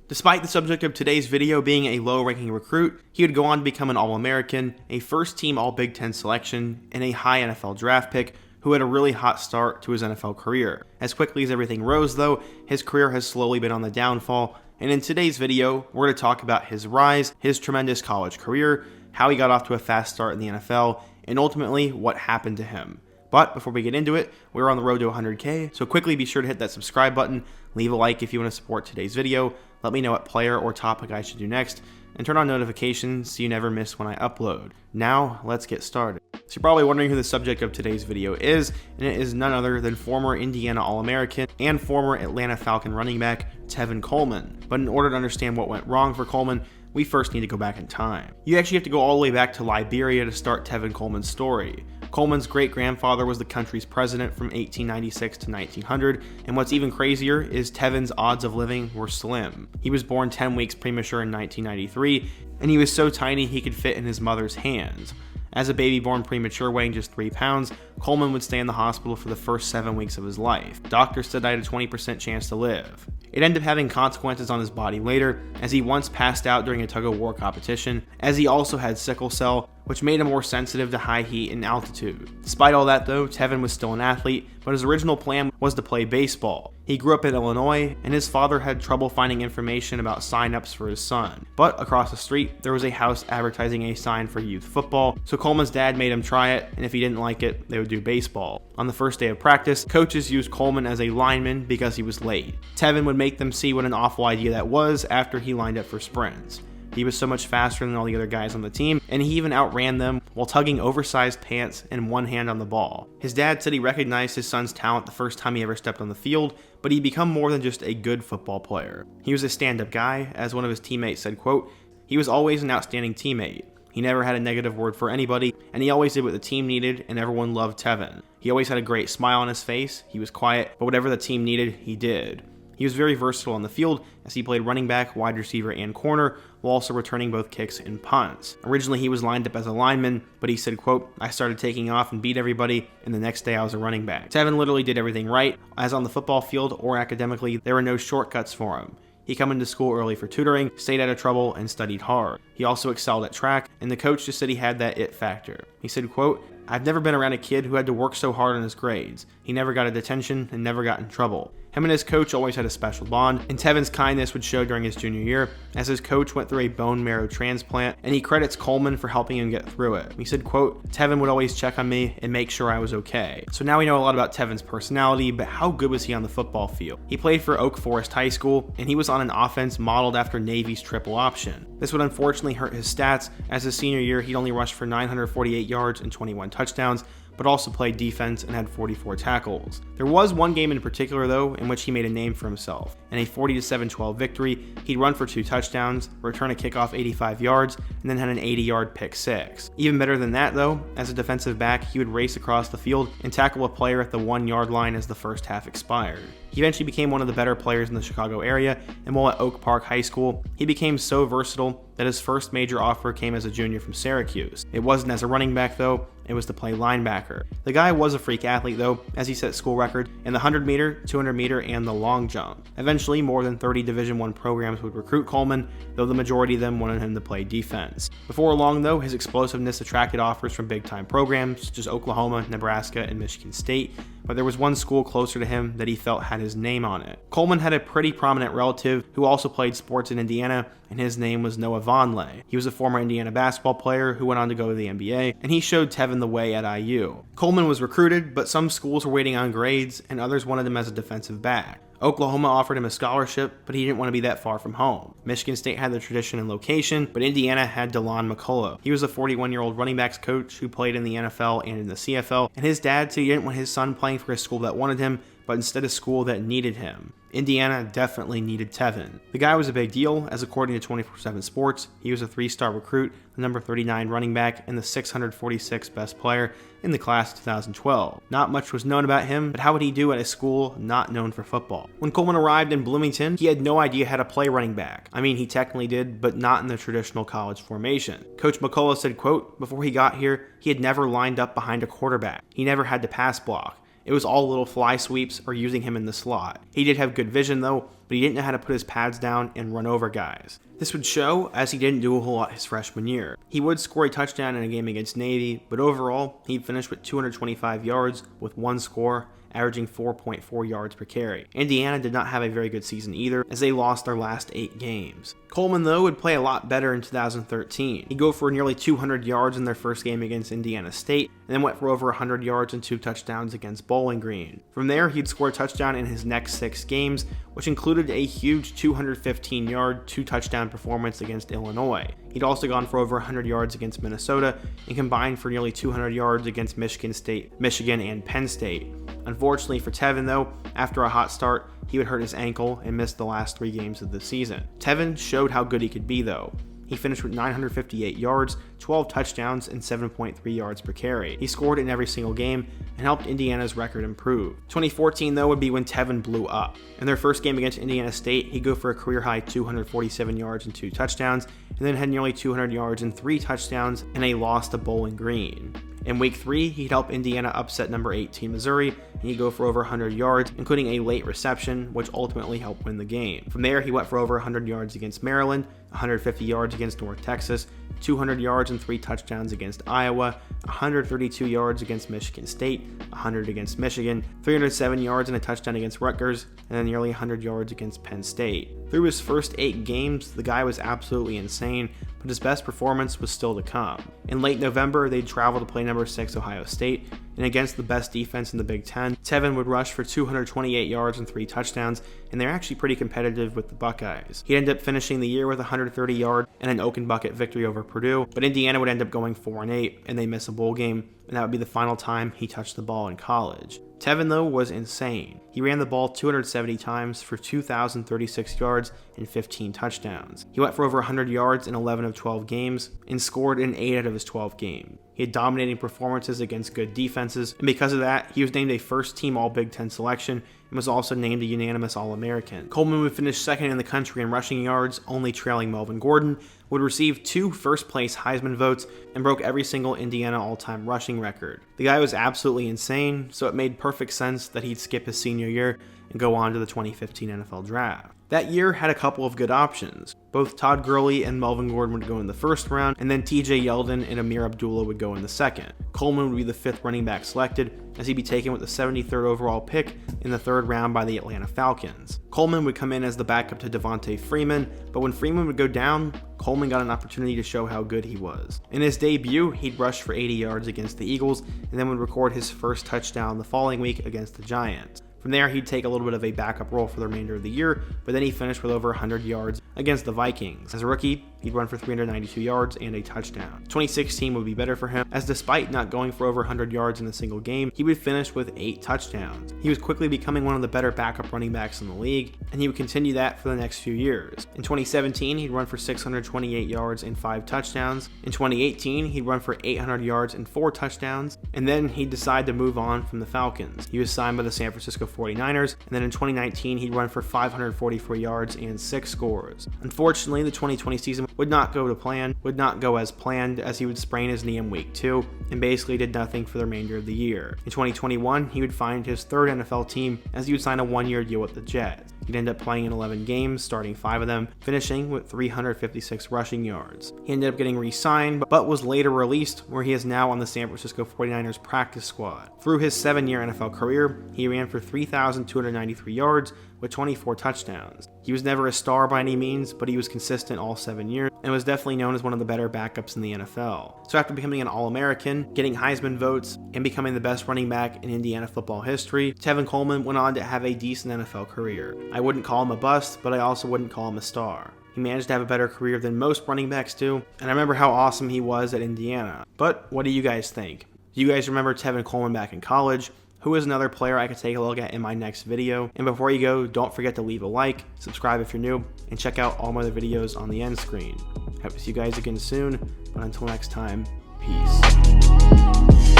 Despite the subject of today's video being a low-ranking recruit, he would go on to become an All-American, a first-team All-Big Ten selection, and a high NFL draft pick who had a really hot start to his NFL career. As quickly as everything rose though, his career has slowly been on the downfall, and in today's video, we're going to talk about his rise, his tremendous college career, how he got off to a fast start in the NFL, and ultimately what happened to him. But before we get into it, we're on the road to 100K, so quickly be sure to hit that subscribe button, leave a like if you want to support today's video, let me know what player or topic I should do next, and turn on notifications so you never miss when I upload. Now, let's get started. So you're probably wondering who the subject of today's video is, and it is none other than former Indiana All-American and former Atlanta Falcon running back Tevin Coleman. But in order to understand what went wrong for Coleman, we first need to go back in time. You actually have to go all the way back to Liberia to start Tevin Coleman's story. Coleman's great-grandfather was the country's president from 1896 to 1900, and what's even crazier is Tevin's odds of living were slim. He was born 10 weeks premature in 1993, and he was so tiny he could fit in his mother's hands. As a baby born premature weighing just 3 pounds, Coleman would stay in the hospital for the first 7 weeks of his life. Doctors said I had a 20% chance to live. It ended up having consequences on his body later, as he once passed out during a tug-of-war competition, as he also had sickle cell, which made him more sensitive to high heat and altitude. Despite all that though, Tevin was still an athlete, but his original plan was to play baseball. He grew up in Illinois, and his father had trouble finding information about sign-ups for his son. But across the street, there was a house advertising a sign for youth football, so Coleman's dad made him try it, and if he didn't like it, they would do baseball. On the first day of practice, coaches used Coleman as a lineman because he was late. Tevin would make them see what an awful idea that was after he lined up for sprints. He was so much faster than all the other guys on the team, and he even outran them while tugging oversized pants and one hand on the ball. His dad said he recognized his son's talent the first time he ever stepped on the field, but he'd become more than just a good football player. He was a stand-up guy, as one of his teammates said, quote, "He was always an outstanding teammate. He never had a negative word for anybody, and he always did what the team needed, and everyone loved Tevin. He always had a great smile on his face, he was quiet, but whatever the team needed, he did." He was very versatile on the field, as he played running back, wide receiver, and corner, while also returning both kicks and punts. Originally, he was lined up as a lineman, but he said, quote, "I started taking off and beat everybody, and the next day I was a running back." Tevin literally did everything right, as on the football field or academically, there were no shortcuts for him. He came into school early for tutoring, stayed out of trouble, and studied hard. He also excelled at track, and the coach just said he had that it factor. He said, quote, "I've never been around a kid who had to work so hard on his grades. He never got a detention and never got in trouble." Him and his coach always had a special bond, and Tevin's kindness would show during his junior year, as his coach went through a bone marrow transplant, and he credits Coleman for helping him get through it. He said, quote, "Tevin would always check on me and make sure I was okay." So now we know a lot about Tevin's personality, but how good was he on the football field? He played for Oak Forest High School, and he was on an offense modeled after Navy's triple option. This would unfortunately hurt his stats, as his senior year he'd only rushed for 948 yards and 21 touchdowns, but also played defense and had 44 tackles. There was one game in particular though, in which he made a name for himself. In a 40-7-12 victory, he'd run for 2 touchdowns, return a kickoff 85 yards, and then had an 80-yard pick 6. Even better than that though, as a defensive back, he would race across the field and tackle a player at the 1-yard line as the first half expired. He eventually became one of the better players in the Chicago area, and while at Oak Park High School, he became so versatile that his first major offer came as a junior from Syracuse. It wasn't as a running back though, it was to play linebacker. The guy was a freak athlete though, as he set school record in the 100 meter, 200 meter, and the long jump. Eventually, more than 30 Division I programs would recruit Coleman, though the majority of them wanted him to play defense. Before long though, his explosiveness attracted offers from big-time programs such as Oklahoma, Nebraska, and Michigan State, but there was one school closer to him that he felt had his name on it. Coleman had a pretty prominent relative who also played sports in Indiana, and his name was Noah Vonleh. He was a former Indiana basketball player who went on to go to the NBA, and he showed Tevin the way at IU. Coleman was recruited, but some schools were waiting on grades, and others wanted him as a defensive back. Oklahoma offered him a scholarship, but he didn't want to be that far from home. Michigan State had the tradition and location, but Indiana had DeLon McCullough. He was a 41-year-old running backs coach who played in the NFL and in the CFL, and his dad said he didn't want his son playing for a school that wanted him, but instead a school that needed him. Indiana definitely needed Tevin. The guy was a big deal, as according to 24/7 Sports, he was a 3-star recruit, the number 39 running back, and the 646th best player in the class of 2012. Not much was known about him, but how would he do at a school not known for football? When Coleman arrived in Bloomington, he had no idea how to play running back. I mean, he technically did, but not in the traditional college formation. Coach McCullough said, quote, "Before he got here, he had never lined up behind a quarterback. He never had to pass block. It was all little fly sweeps or using him in the slot. He did have good vision though, but he didn't know how to put his pads down and run over guys. This would show as he didn't do a whole lot his freshman year. He would score a touchdown in a game against Navy, but overall, he finished with 225 yards with 1 score, averaging 4.4 yards per carry. Indiana did not have a very good season either, as they lost their last 8 games. Coleman, though, would play a lot better in 2013. He'd go for nearly 200 yards in their first game against Indiana State, and then went for over 100 yards and 2 touchdowns against Bowling Green. From there, he'd score a touchdown in his next 6 games, which included a huge 215-yard, 2-touchdown performance against Illinois. He'd also gone for over 100 yards against Minnesota, and combined for nearly 200 yards against Michigan State, Michigan, and Penn State. Unfortunately for Tevin, though, after a hot start, he would hurt his ankle and miss the last 3 games of the season. Tevin showed how good he could be, though. He finished with 958 yards, 12 touchdowns, and 7.3 yards per carry. He scored in every single game and helped Indiana's record improve. 2014, though, would be when Tevin blew up. In their first game against Indiana State, he'd go for a career-high 247 yards and 2 touchdowns, and then had nearly 200 yards and 3 touchdowns in a loss to Bowling Green. In week 3, he'd help Indiana upset number 8 team Missouri, and he'd go for over 100 yards, including a late reception, which ultimately helped win the game. From there, he went for over 100 yards against Maryland, 150 yards against North Texas, 200 yards and 3 touchdowns against Iowa, 132 yards against Michigan State, 100 against Michigan, 307 yards and a touchdown against Rutgers, and then nearly 100 yards against Penn State. Through his first 8 games, the guy was absolutely insane, but his best performance was still to come. In late November, they'd travel to play number 6 Ohio State, and against the best defense in the Big Ten, Tevin would rush for 228 yards and 3 touchdowns, and they're actually pretty competitive with the Buckeyes. He'd end up finishing the year with 130 yards and an Oaken Bucket victory over Purdue, but Indiana would end up going 4-8, and they miss a bowl game, and that would be the final time he touched the ball in college. Tevin, though, was insane. He ran the ball 270 times for 2,036 yards and 15 touchdowns. He went for over 100 yards in 11 of 12 games and scored in 8 out of his 12 games. He had dominating performances against good defenses, and because of that, he was named a first-team All-Big Ten selection and was also named a unanimous All-American. Coleman would finish second in the country in rushing yards, only trailing Melvin Gordon, would receive 2 first-place Heisman votes, and broke every single Indiana all-time rushing record. The guy was absolutely insane, so it made perfect sense that he'd skip his senior year and go on to the 2015 NFL Draft. That year had a couple of good options. Both Todd Gurley and Melvin Gordon would go in the first round, and then TJ Yeldon and Amir Abdullah would go in the second. Coleman would be the 5th running back selected, as he'd be taken with the 73rd overall pick in the 3rd round by the Atlanta Falcons. Coleman would come in as the backup to Devontae Freeman, but when Freeman would go down, Coleman got an opportunity to show how good he was. In his debut, he'd rush for 80 yards against the Eagles, and then would record his first touchdown the following week against the Giants. From there, he'd take a little bit of a backup role for the remainder of the year, but then he finished with over 100 yards against the Vikings. As a rookie, he'd run for 392 yards and a touchdown. 2016 would be better for him, as despite not going for over 100 yards in a single game, he would finish with 8 touchdowns. He was quickly becoming one of the better backup running backs in the league, and he would continue that for the next few years. In 2017, he'd run for 628 yards and 5 touchdowns. In 2018, he'd run for 800 yards and 4 touchdowns, and then he'd decide to move on from the Falcons. He was signed by the San Francisco 49ers, and then in 2019, he'd run for 544 yards and 6 scores. Unfortunately, the 2020 season would not go as planned, as he would sprain his knee in week 2 and basically did nothing for the remainder of the year. In 2021, he would find his 3rd NFL team, as he would sign a 1-year deal with the Jets. He'd end up playing in 11 games, starting 5 of them, finishing with 356 rushing yards. He ended up getting re-signed, but was later released, where he is now on the San Francisco 49ers practice squad. Through his 7-year NFL career, he ran for 3,293 yards with 24 touchdowns. He was never a star by any means, but he was consistent all 7 years, and was definitely known as one of the better backups in the NFL. So after becoming an All-American, getting Heisman votes, and becoming the best running back in Indiana football history, Tevin Coleman went on to have a decent NFL career. I wouldn't call him a bust, but I also wouldn't call him a star. He managed to have a better career than most running backs do, and I remember how awesome he was at Indiana. But what do you guys think? Do you guys remember Tevin Coleman back in college? Who is another player I could take a look at in my next video? And before you go, don't forget to leave a like, subscribe if you're new, and check out all my other videos on the end screen. Hope to see you guys again soon, but until next time, peace.